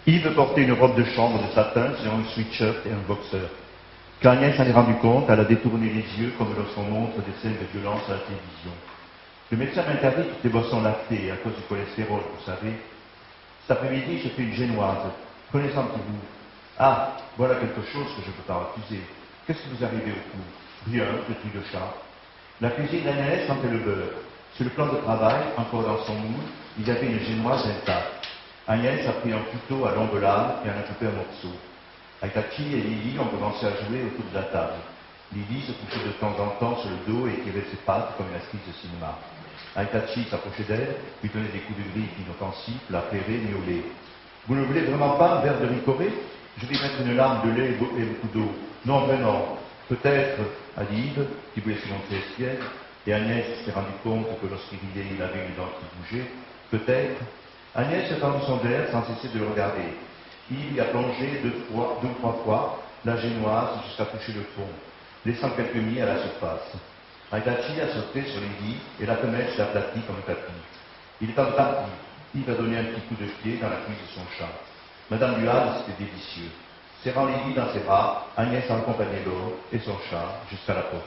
Yves portait une robe de chambre de satin sur un sweatshirt et un boxeur. Quand Agnès s'en est rendue compte, elle a détourné les yeux comme lorsqu'on montre des scènes de violence à la télévision. Le médecin m'interdit toutes les boissons lactées à cause du cholestérol, vous savez. Cet après-midi, je fais une génoise. Prenez un petit bout. Ah, voilà quelque chose que je ne peux pas refuser. Qu'est-ce qui vous arrivez au cou? Rien, petit de chat. La cuisine d'Agnès sentait le beurre. Sur le plan de travail, encore dans son moule, il y avait une génoise intacte. Agnès a pris un couteau à longue lame et en a coupé un morceau. Aitachi et Lily ont commencé à jouer autour de la table. Lily se couchait de temps en temps sur le dos et tirait ses pattes comme une actrice de cinéma. Aitachi s'approchait d'elle, lui donnait des coups de griffe inoffensifs, la plairait, miaulait. Vous ne voulez vraiment pas un verre de ricoré? Je vais mettre une lame de lait et beaucoup d'eau. Non, vraiment. Peut-être, a dit Yves, qui voulait se montrer espiègle, et Agnès s'est rendu compte que lorsqu'il riait, il avait une dent qui bougeait. Peut-être. Agnès a tendu son verre sans cesser de le regarder. Yves y a plongé deux ou trois fois la génoise jusqu'à toucher le fond, laissant quelques milles à la surface. Aitachi a sauté sur les lits et la fenêtre s'est aplatie comme un tapis. Il est en parti. Yves a donné un petit coup de pied dans la cuisse de son chat. Madame Duhal, c'était délicieux. Serrant Lily dans ses bras, Agnès a accompagné l'homme et son chat jusqu'à la porte.